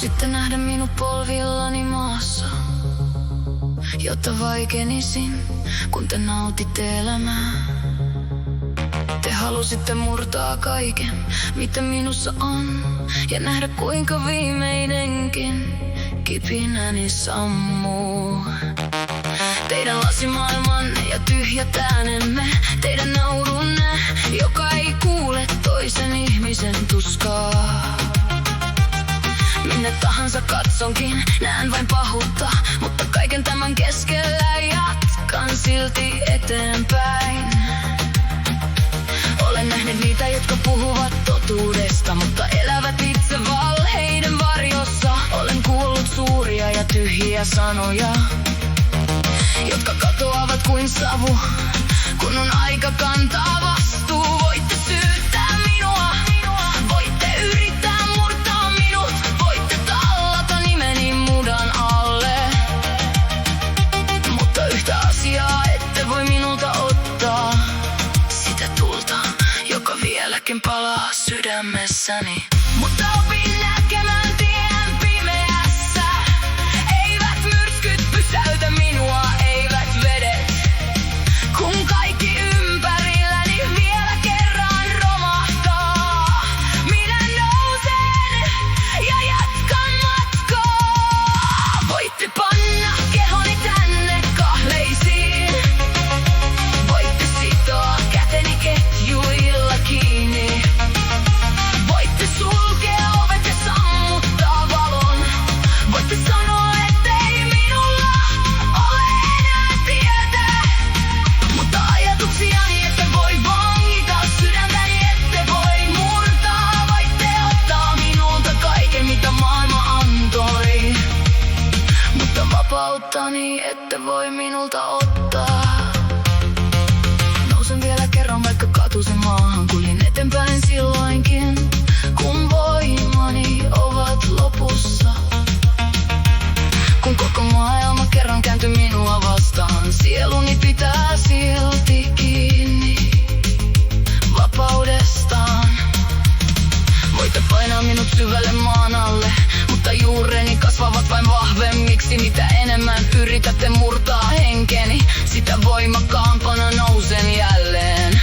halusitte nähdä minut polvillani maassa, jotta vaikenisin, kun te nautitte elämää. Te halusitte murtaa kaiken, mitä minussa on, ja nähdä kuinka viimeinenkin kipinäni sammuu. Teidän lasimaailmanne ja tyhjät äänemme, teidän naurunne, joka ei kuule toisen ihmisen tuskaa. Minne tahansa katsonkin, näen vain pahuutta, mutta kaiken tämän keskellä jatkan silti eteenpäin. Olen nähnyt niitä, jotka puhuvat totuudesta, mutta elävät itse valheiden varjossa. Olen kuullut suuria ja tyhjiä sanoja, jotka katoavat kuin savu, kun on aika kantaa vastuu. Voitte syyttää minua, voitte yrittää murtaa minut, voitte tallata nimeni mudan alle, mutta yhtä asiaa ette voi minulta ottaa: sitä tulta, joka vieläkin palaa sydämessäni. Mutta opin näkemään tien pimeässä. Eivät myrskyt pysäytä minua, eivät vedet, kun kaikki ympärilläni vielä kerran romahtaa. Minä nousen ja jatkan matkaa. Voitte panna kehoni tänne kahleisiin, voitte sitoa käteni ketjuilla kiinni, voitte sulkea ovet ja sammuttaa valon, voitte sanoa, ettei minulla ole enää tietä, mutta ajatuksiani ette voi vangita, sydäntäni ette voi murtaa. Voitte ottaa minulta kaiken, mitä maailma antoi, mutta vapauttani ette voi minulta ottaa. Nousen vielä kerran, vaikka katusin maahan, kuljin eteenpäin silloinkin, kun voimani ovat lopussa. Kun koko maailma kerran kääntyi minua vastaan, sieluni pitää silti kiinni vapaudestaan. Voitte painaa minut syvälle maan alle, mutta juureni kasvavat vain vahvemmiksi. Mitä enemmän yritätte murtaa henkeni, sitä voimakkaampana nousen jälleen.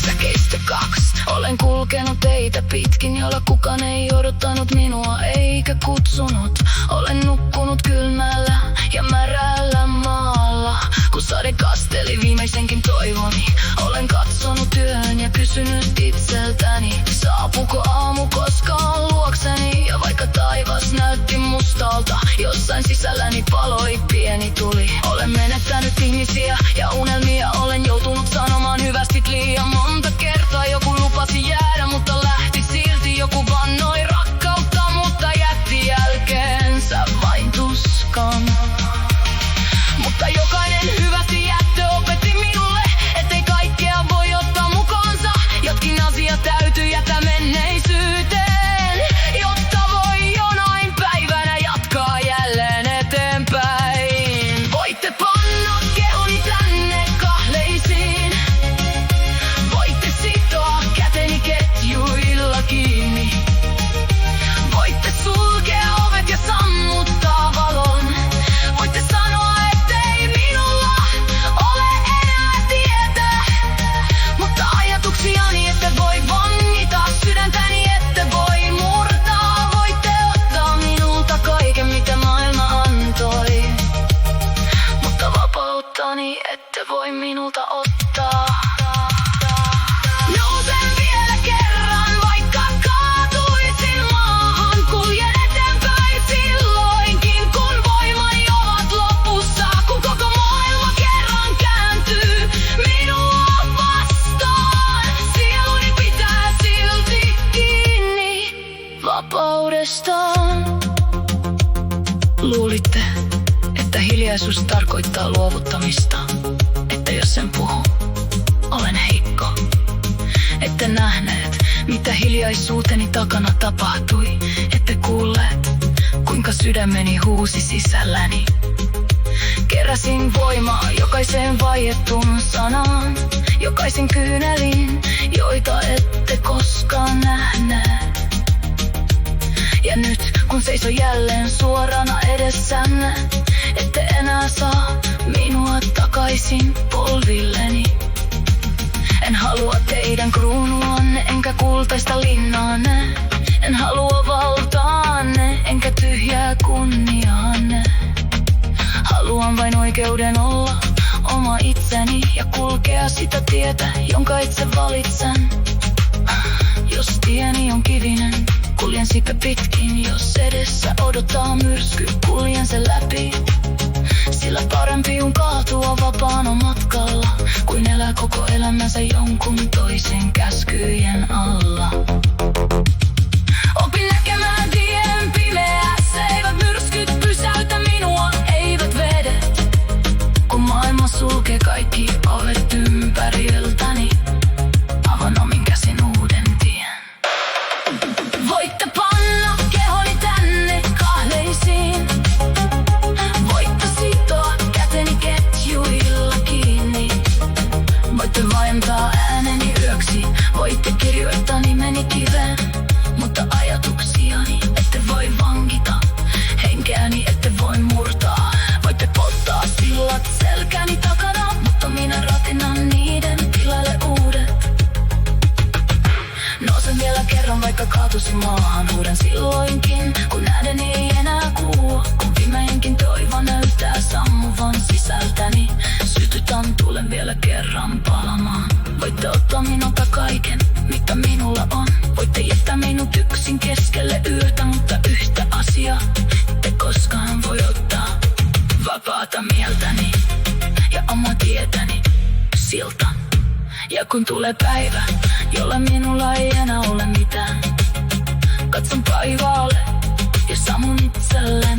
Säkeistä 2. Olen kulkenut teitä pitkin, jolla kukaan ei odottanut minua eikä kutsunut. Olen nukkunut kylmällä ja märällä maalla, kun sade kasteli viimeisenkin toivoni. Olen katsonut yön ja kysynyt itseltäni, saapuuko aamu koskaan luokseni. Ja vaikka taivas näytti mustalta, jossain sisälläni paloi pieni tuli. Olen menettänyt ihmisiä ja unelmia, olen joutunut sanomaan hyvästit liian monta kertaa. Joku lupasi jäädä, mutta lähti silti. Joku vannoi rakkautta, mutta jätti jälkeensä vain tuskan. Mutta jokainen hyvästi jättö opetti minulle, ettei kaikkea voi ottaa mukaansa. Jotkin asiat täytyy jättää menneisyyteen, jotta voi jonain päivänä jatkaa jälleen eteenpäin. Voitte panna kehoni tänne kahleisiin, voitte sitoa käteni ketjuilla kiinni, voitte sulkea ovet ja sammuttaa valon, voitte sanoa, ettei minulla ole enää tietä, mutta ajatuksiani ette voi vangita, sydäntäni ette voi murtaa. Voitte ottaa minulta kaiken, mitä maailma antoi, mutta vapauttani ette voi minulta ottaa. Nousen vielä kerran, vaikka kaatuisin maahan, kuljen eteenpäin silloinkin, kun voimani ovat lopussa. Kun koko maailma kerran kääntyy minua vastaan, sieluni pitää silti kiinni vapaudestaan. Luulitte, että hiljaisuus tarkoittaa luovuttamista, että jos sen puhun, olen heikko. Ette nähneet, mitä hiljaisuuteni takana tapahtui. Ette kuulleet, kuinka sydämeni huusi sisälläni. Keräsin voimaa jokaiseen vaiettuun sanaan, jokaisen kyyneliin, joita ette koskaan nähneet. Ja nyt kun seison jälleen suorana edessänne, ette enää saa minua takaisin polvilleni. En halua teidän kruunuanne, enkä kultaista linnaanne. En halua valtaanne, enkä tyhjää kunniaanne. Haluan vain oikeuden olla oma itseni ja kulkea sitä tietä, jonka itse valitsen. Jos tieni on kivinen, kuljen sitä pitkin. Jos edessä odottaa myrsky, kuljen sen läpi. Sillä parempi on kaatua vapaana matkalla, kuin elää koko elämänsä jonkun toisen käskyjen alla. Opin näkemään tien pimeässä, eivät myrskyt pysäytä minua, eivät vedet. Kun maailma sulkee kaikki ovet ympäriltäni, avaan omin käsin uuden tien. Voitte panna kehoni tänne kahleisiin. Voitte sitoa käteni ketjuilla kiinni. Voitte vaientaa ääneni yöksi. Voitte kirjoittaa nimeni kiveen. Mutta ajatuksiani ette voi vankita. Henkeäni ette voi murtaa. Voitte polttaa sillat selkäni takana, mutta minä rakennan niiden tilalle uudet. Nousen vielä kerran, vaikka kaatuisin maahan. Huudan silloinkin, kun ääneni ei enää kuulu. Kun viimeinkin toivo näyttää sammuvan sisältäni, sytytän tulen vielä kerran palamaan. Voitte ottaa minulta kaiken, mitä minulla on. Voitte jättää minut yksin keskelle yötä, mutta yhtä asiaa ette koskaan voi ottaa. Vapaata mieltäni ja oma tietäni silta. Ja kun tulee päivä, jolla minulla ei enää ole mitään, katson taivaalle ja sanon itselleni.